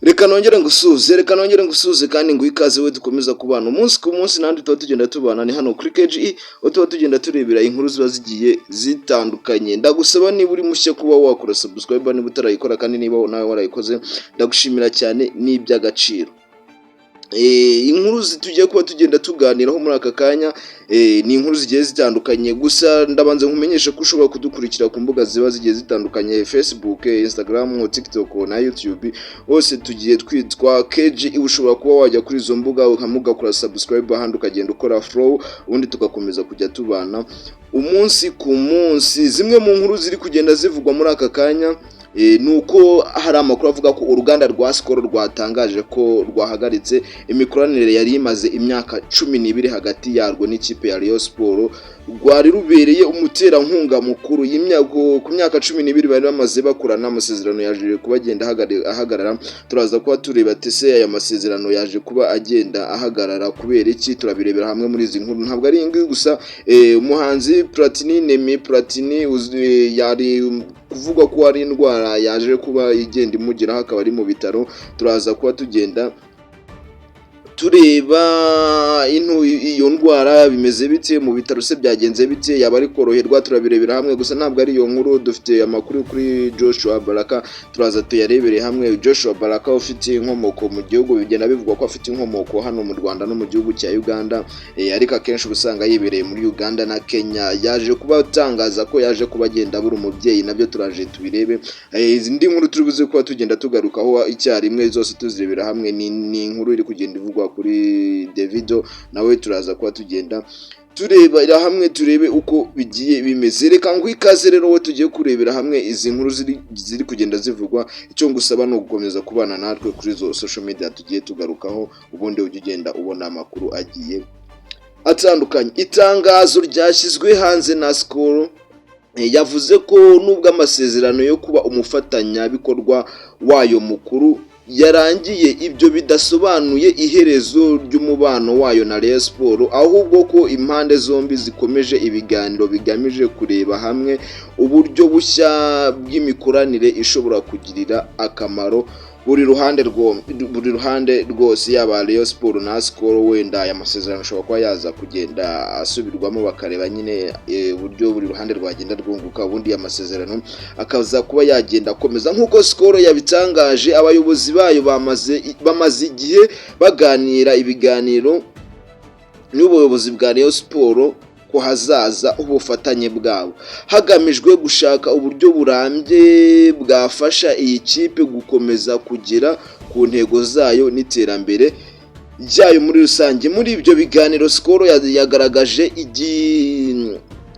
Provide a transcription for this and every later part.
Reka nongere ngusuze kandi nguhe ikaze we dukomeza kubana umunsi ku munsi nandi tuba tugenda tubana ni hano kuri KGE aho tuba tugenda turebera inkuru ziba zigiye zitandukanye. Ndagusaba niba uri mushya kuba wakora subscribe niba utarayikora kandi niba nawe warayikoze ndagushimira cyane n'iby'agaciro. Inkuru tugiye kuba tugenda tuganiraho muri aka kanya ni inkuru zigiye zitandukanye, gusa ndabanza nkumenyesha ko ushobora kudukurikira ku mbuga ziba zigiye zitandukanye, Facebook, Instagram, TikTok na YouTube, hose tugiye twitwa KGE. Ushobora kuba wajya kuri izo mbuga ugakora subscribe ahandi ukagenda ukora follow, ubundi tugakomeza kujya tubana umunsi ku munsi. Zimwe mu nkuru ziri kugenda zivugwa muri aka kanya nuko hari amakuru avuga ko uruganda rwa Skol rwatangaje ko rwahagaritse imikoranire yari imaze imyaka 12 hagati yarwo n'ikipe ya Rayon Sport, rwari rubereye umuterankunga mukuru ku myaka 12 bari bamaze bakorana. Amasezerano yaje kuba agenda ahagarara, turaza kuba tureba tese aya masezerano yaje kuba agenda ahagarara kubera iki, turabirebera hamwe muri izi nkuru. Ntabwo ari ingi gusa, umuhanzi Platini yari kuvuga ko ari indwara yaje kuba igenda imugeraho, akaba ari mu bitaro. Turaza kuba tugenda tureba iyo ndwara bimeze bite, mu bitaro se byagenze bite, yaba ari koroherwa, turabirebera hamwe. Gusa ntabwo ari iyo nkuru, dufite amakuru kuri Joshua Baraka, turaza tuyarebere hamwe. Joshua Baraka ufite inkomoko mu gihugu, bigenda bivugwa ko afite inkomoko hano mu Rwanda no mu gihugu cya Uganda, ariko akenshi usanga yibereye muri Uganda na Kenya. Yaje kuba atangaza ko yaje kuba agenda abura umubyeyi, nabyo turaje tubirebe. Izindi nkuru turi buze kuba tugenda tugarukaho icyarimwe, zose tuzirebera hamwe. Ni inkuru iri kugenda ivugwa kuri Davido, nawe turaza kuba tugenda turebera hamwe, turebe uko bigiye bimeze. Reka nguhe ikaze rero wowe tugiye kurebera hamwe izi nkuru ziri kugenda zivugwa. Icyo ngusaba ni ugukomeza kubana natwe kuri zo social media tugiye tugarukaho, ubundi ujye ugenda ubona amakuru agiye atandukanye. Itangazo ryashyizwe hanze na Skol yavuze ko nubwo amasezerano yo kuba umufatanyabikorwa wayo mukuru yarangiye, ibyo bidasobanuye iherezo ry'umubano wayo na Rayon Sport, ahubwo ko impande zombi zikomeje ibiganiro bigamije kureba hamwe uburyo bushya bw'imikoranire ishobora kugirira akamaro buri ruhande rwose, yaba Rayon Sport na Skol. Wenda aya masezerano ashobora kuba yaza kugenda asubirwamo, bakareba nyine uburyo buri ruhande rwagenda rwunguka, ubundi amasezerano akaza kuba yagenda akomeza nk'uko Skol yabitangaje. Abayobozi bayo bamaze igihe baganira ibiganiro n'ubuyobozi bwa Rayon Sport ko hazaza ubufatanye bwabo, hagamijwe gushaka uburyo burambye bwafasha iyi kipe gukomeza kugera ku ntego zayo n'iterambere ryayo muri rusange. Muri ibyo biganiro Skol yagaragaje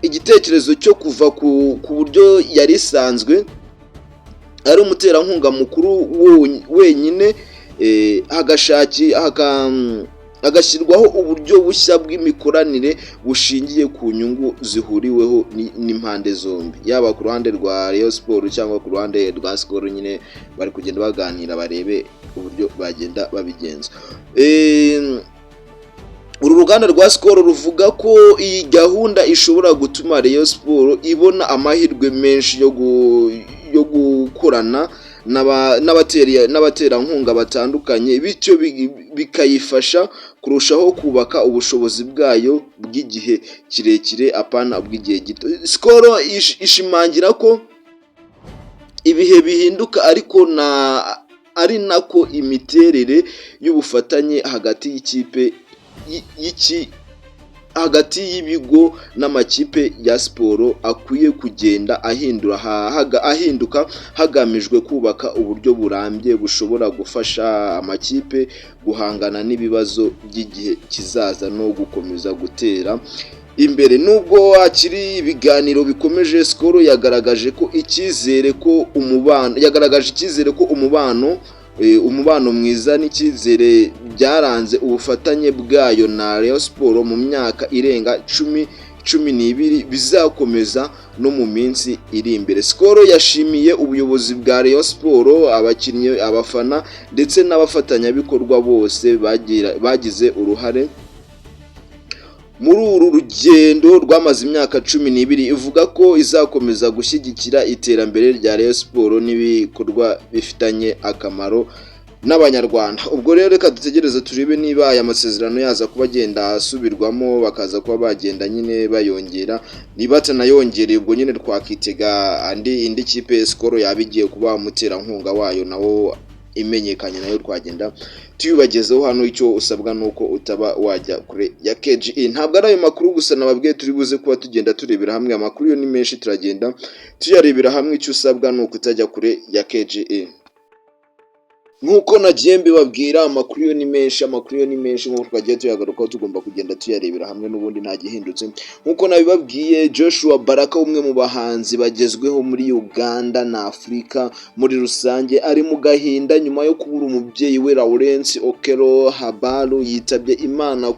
igitekerezo cyo kuva ku buryo yari isanzwe ari umuterankunga mukuru wenyine, hagashyirwaho uburyo bushya bw'imikoranire bushingiye ku nyungu zihuriweho n'impande zombi, yaba ku ruhande rwa Rayon Sport cyangwa ku ruhande rwa Skol. Nyine bari kugenda baganira barebe uburyo bagenda babigenza. Uru ruganda rwa Skol ruvuga ko iyi gahunda ishobora gutuma Rayon Sport ibona amahirwe menshi yo gukorana n'abaterankunga batandukanye, bityo bikayifasha kurushaho kubaka ubushobozi bwayo bw'igihe kirekire apana bw'igihe gito. Skol ishimangira ko ibihe bihinduka, ariko ari nako imiterere y'ubufatanye hagati y'ibigo n'amakipe ya siporo akwiye kugenda ahinduka hagamijwe kubaka uburyo burambye bushobora gufasha amakipe guhangana n'ibibazo by'igihe kizaza no gukomeza gutera imbere. Nubwo hakiri ibiganiro bikomeje, Skol yagaragaje icyizere ko umubano mwiza n'icyizere byaranze ubufatanye bwayo na Rayon Sport mu myaka irenga 12 bizakomeza no mu minsi iri imbere. Skol yashimiye ubuyobozi bwa Rayon Sport, abakinnyi, abafana ndetse n'abafatanyabikorwa bose bagize uruhare muri uru rugendo rwamaze imyaka 12. Ivuga ko izakomeza gushyigikira iterambere rya Rayon Sport n'ibikorwa bifitanye akamaro n'abanyarwanda. Ubwo rero reka dutegereze turebe niba aya masezerano yaza kuba agenda asubirwamo, bakaza kuba bagenda nyine bayongera, niba atanayongereye ubwo nyine twakitega indi kipe Skol yaba igiye kuba umuterankunga wayo nawo imenyekanye, nayo twagenda tuyubagezeho. Hano icyo usabwa nuko utaba wajya kure ya KGE. Ntabwo ari ayo makuru gusa nababwiye turi buze kuba tugenda turebera hamwe, amakuru yo ni menshi turagenda tuyarebera hamwe. Icyo usabwa nuko utajya kure ya KGE. Nkuko nagiye mbibabwira, amakuru yo ni menshi nkuko twagiye tuyagarukaho, tugomba kugenda tuyarebera hamwe n'ubundi nta gihindutse. Nkuko nabibabwiye, Joshua Baraka umwe mu bahanzi bagezweho muri Uganda na Afurika muri rusange ari mu gahinda nyuma yo kubura umubyeyi we Lawrence Okello Habaru yitabye Imana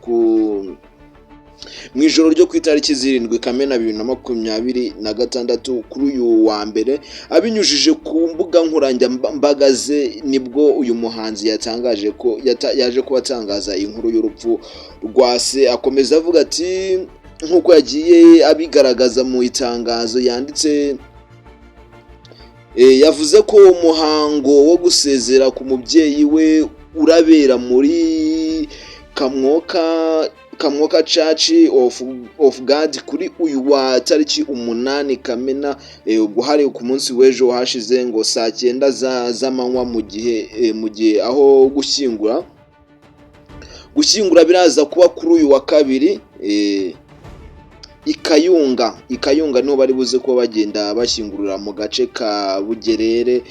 mu ijoro ryo ku itariki 7 Kamena 2026 kuri uyu wa mbere. Abinyujije ku mbuga nkoranyambaga ze nibwo uyu muhanzi yatangaje ko yaje kubatangaza inkuru y'urupfu rwa se. Akomeza avuga ati, nkuko yagiye abigaragaza mu itangazo yanditse, yavuze ko umuhango wo gusezera ku mubyeyi we urabera muri Kamwoka Church of God kuri uyu wa tariki 8 Kamena, ubwo hari ku munsi w'ejo hashize ngo saa 9 z'amanywa, mu gihe aho gushyingura biraza kuba kuri uyu wa kabiri Ikayunga niho bari buze kuba bagenda bashyingurira mu gace ka Bugerere.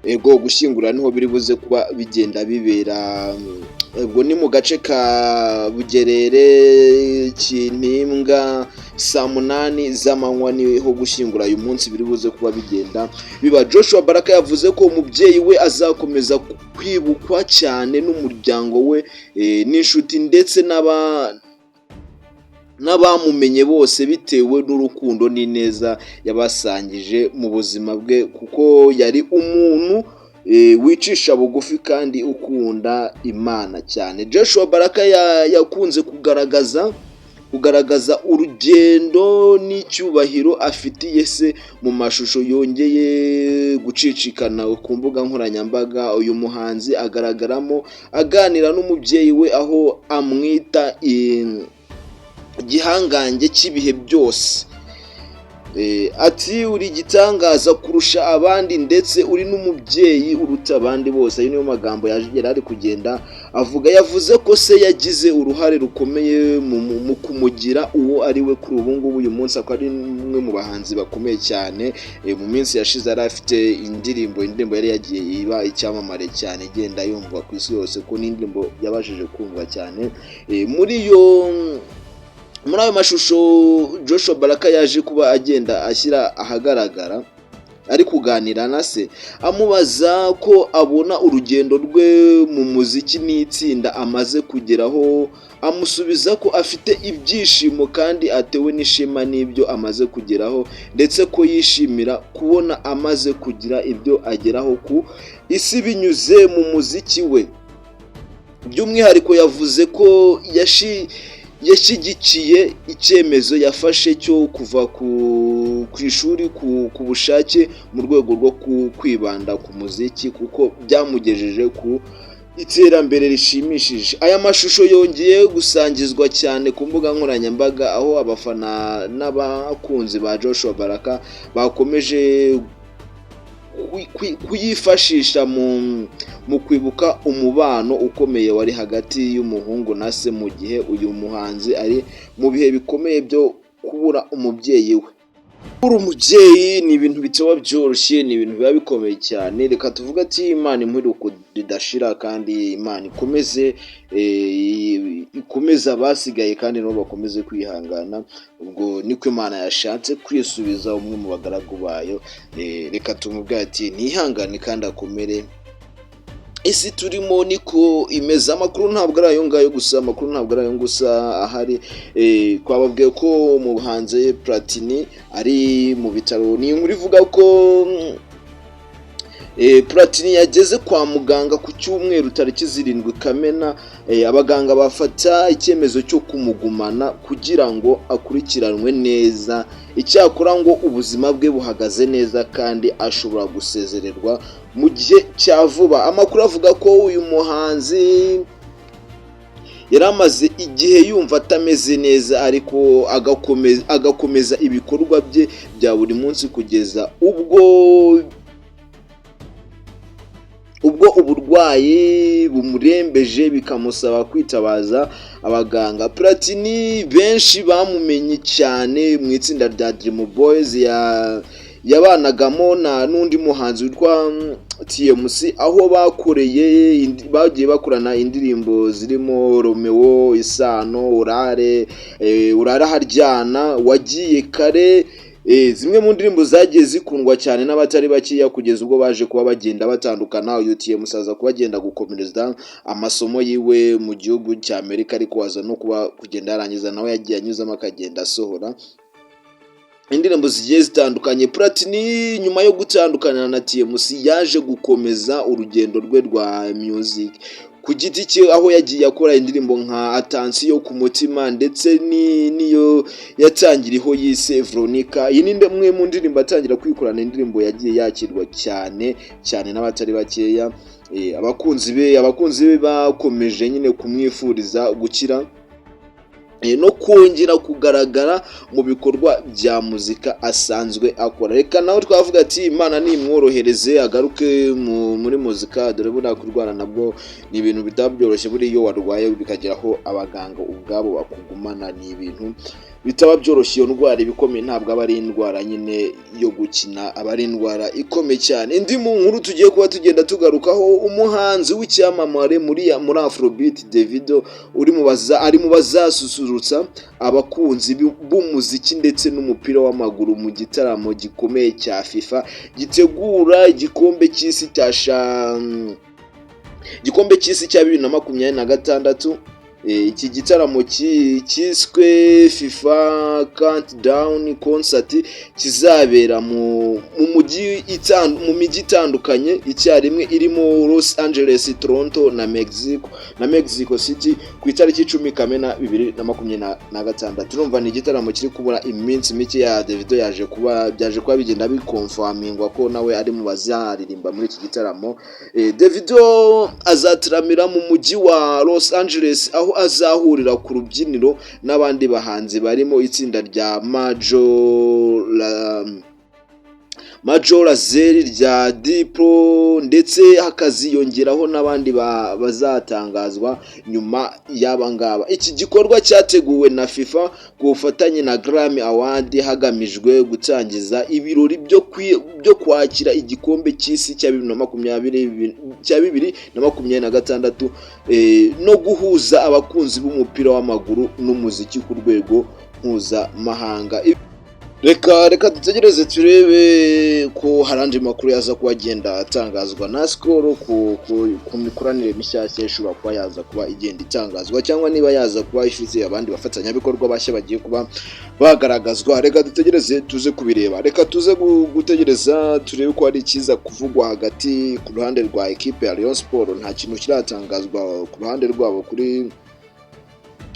Ego gushyingura niho biri buze kuba bigenda bibera, ubwo ni mu gace ka Bugerere Kintimbwa saa 8 z'amanywa niho gushyingura uyu munsi biri buze kuba bigenda biba. Joshua Baraka yavuze ko umubyeyi we azakomeza kwibukwa cyane n'umuryango we n'inshuti ndetse n'abamumenye bose bitewe n'urukundo n'ineza yabasangije mu buzima bwe, kuko yari umuntu wicisha bugufi kandi ukunda Imana cyane. Joshua Baraka yakunze kugaragaza urugendo n'icyubahiro afitiye se mu mashusho yongeye gucicikana ku mbuga nkoranyambaga. Uyu muhanzi agaragaramo aganira n'umubyeyi we aho amwita igihangange cy'ibihe byose. Ati, uri igitangaza kurusha abandi ndetse uri n'umubyeyi uruta abandi bose. Ayo niyo magambo yari ari kugenda avuga. Yavuze ko se yagize uruhare rukomeye mu kumugira uwo ari we kuri ubu ngubu. Uyu munsi akaba ari umwe mu bahanzi bakomeye cyane. Mu minsi yashize yari afite indirimbo yari yagiye iba icyamamare cyane, igenda yumvwa ku isi yose, ko n'indirimbo yabashije kumva cyane. Muri ayo mashusho Joshua Baraka yaje kuba agenda ashyira ahagaragara ari kuganira na se, amubaza ko abona urugendo rwe mu muziki n'itsinda amaze kugeraho. Amusubiza ko afite ibyishimo kandi atewe n'ishema n'ibyo amaze kugeraho, ndetse ko yishimira kubona amaze kugira ibyo ageraho ku isi binyuze mu muziki we. By'umwihariko yavuze ko yashyigikiye icyemezo yafashe cyo kuva ku ishuri ku bushake mu rwego rwo kwibanda ku muziki, kuko byamugejeje ku iterambere rishimishije. Aya mashusho yongeye gusangizwa cyane ku mbuga nkoranyambaga, aho abafana n'abakunzi ba Joshua Baraka bakomeje kuyifashisha mu kwibuka umubano ukomeye wari hagati y'umuhungu na se, mu gihe uyu muhanzi ari mu bihe bikomeye byo kubura umubyeyi we. Kubura umubyeyi ni ibintu bitaba byoroshye, ni ibintu biba bikomeye cyane. Reka tuvuga ati Imana impuruko ridashira, kandi Imana ikomeza abasigaye kandi nabo bakomeze kwihangana. Ubwo niko Imana yashatse kwisubiza umwe mu bagaragu bayo. Reka tumubwire ati ntihangane kandi akomere. Isi turimo niko imeze. Amakuru ntabwo ari ayo ngayo gusa, ahari twababwiye ko umuhanzi Platini ari mu bitaro. Ni inkuru ivuga ko Platini yageze kwa muganga ku cyumweru tariki 7 Kamena. Abaganga bafata icyemezo cyo kumugumana kugira ngo akurikiranwe neza icyakora ngo ubuzima bwe buhagaze neza kandi ashobora gusezererwa mu gihe cya vuba. Amakuru avuga ko uyu muhanzi yari amaze igihe yumva atameze neza ariko agakomeza ibikorwa bye bya buri munsi kugeza ubwo uburwayi bumurembeje bikamusaba kwitabaza abaganga. Platini benshi bamumenye cyane mu itsinda rya Dream Boys yabanagamo n'undi muhanzi witwa TMC, aho bagiye bakorana indirimbo zirimo Romeo, Isano, Urare Haryana, Wagiye Kare. Zimwe mu ndirimbo zagiye zikundwa cyane n'abatari bakiya kugeza ubwo baje kuba bagenda batandukana. Uyu TMC aza kuba agenda gukomereza amasomo yiwe mu gihugu cya Amerika, ariko aza no kuba kugenda yarangiza nawe yagiye anyuzamo akagenda asohora indirimbo zigiye zitandukanye. Platini nyuma yo gutandukana na TMC yaje gukomeza urugendo rwe rwa music ku giti cye, aho yagiye akora indirimbo nka Attention ku mutima ndetse niyo yatangiriho yise Veronica. Iyi ni imwe mu ndirimbo atangira kwikorana indirimbo yagiye yakirwa cyane n'abatari bakeya. Abakunzi be bakomeje nyine kumwifuriza gukira no kongera kugaragara mu bikorwa bya muzika asanzwe akora. Reka nawe twavuga ati Imana nimworohereze agaruke muri muzika, dore buriya kurwara nabwo ni ibintu bitabyoroshye. buri iyo warwaye bikageraho abaganga ubwabo bakugumana, ni ibintu bitaba byoroshye. Iyo ndwara ibikomeye ntabwo aba ari indwara nyine yo gukina, aba ari indwara ikomeye cyane. Indi mu nkuru tugiye kuba tugenda tugarukaho, umuhanzi w'icyamamare muri Afrobeat Davido ari mu bazasusurutsa abakunzi b'umuziki ndetse n'umupira w'amaguru mu gitaramo gikomeye cya FIFA gitegura igikombe cy'isi cya 2026. Iki gitaramo cyiswe FIFA Countdown Concert kizabera mu mijyi itandukanye icyarimwe irimo Los Angeles, Toronto na Mexico City ku itariki 10 Kamena 2026. Urumva ni igitaramo kiri kubura iminsi mike ya Davido byaje kuba bigenda bikonfirmingwa ko nawe ari mu bazaririmba muri iki gitaramo. Davido azataramira mu mujyi wa Los Angeles, aho azahurira ku rubyiniro n'abandi bahanzi barimo itsinda rya Major Lazer rya Diplo, ndetse hakaziyongeraho n'abandi bazatangazwa nyuma y'aba ngaba. Iki gikorwa cyateguwe na FIFA ku bufatanye na Grammy Award hagamijwe gutangiza ibirori byo kwakira igikombe cy'isi cya 2026 no guhuza abakunzi b'umupira w'amaguru n'umuziki ku rwego mpuzamahanga. Reka dutegereze turebe ko harandi makuru yaza kuba agenda atangazwa na Skol ku mikoranire mishyashya ishobora kuba yaza kuba igenda itangazwa, cyangwa niba yaza kuba ifite abandi bafatanyabikorwa bashya bagiye kuba bagaragazwa. Reka dutegereze tuze kubireba. Reka tuze gutegereza turebe ko hari ikiza kuvugwa hagati ku ruhande rwa equipe ya Rayon Sport. Nta kintu kiratangazwa ku ruhande rwabo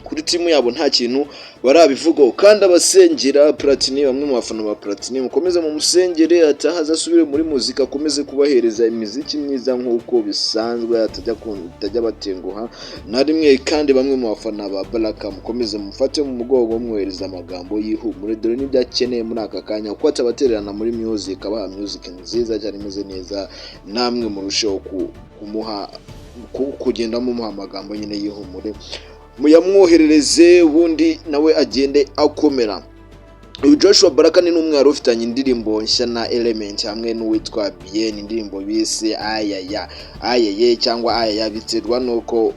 kuri timu yabo, nta kintu barabivugaho. Kandi abasengera Platini, bamwe mu bafana ba Platini, mukomeze mu musengere atahaza asubire muri muzika, akomeze kubahereza imiziki myiza nk'uko bisanzwe, atajya batenguha na rimwe. Kandi bamwe mu bafana ba Baraka mukomeze mufate mu mugongo mwohereza amagambo y'ihumure, dore n'ibyo akeneye muri aka kanya, kuko atabatererana muri music, abaha music nziza cyane imeze neza. Namwe murusheho kugenda mumuha amagambo nyine y'ihumure, muyamwoherereze ubundi nawe agende akomera. Uyu Joshua Baraka ni n'umwe wari ufitanye indirimbo nshya na Element hamwe n'uwitwa Bien, indirimbo bise Ayaya cyangwa Ayaya, biterwa nuko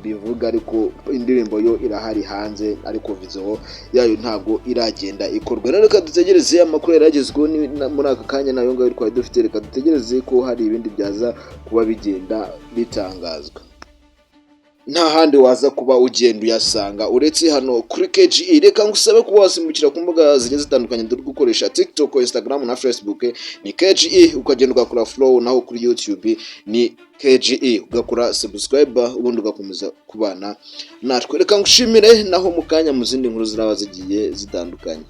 bivuga, ariko indirimbo yo irahari hanze, ariko video yayo ntabwo iragenda ikorwa. Reka dutegereze amakuru yaragezweho muri aka kanya, nayo ngayo twari dufite. Reka dutegereze ko hari ibindi byaza kuba bigenda bitangazwa. Nta handi waza kuba ugenda uyasanga uretse hano kuri KGE. Reka ngusabe kuba wasimbukira ku mbuga zigiye zitandukanye dore gukoresha TikTok, Instagram na Facebook ni KGE, ukagenda ugakora follow, naho kuri YouTube ni KGE ugakora subscribe, ubundi ugakomeza kubana natwe. Reka ngushimire, naho mukanya mu zindi nkuru ziraba zigiye zitandukanye.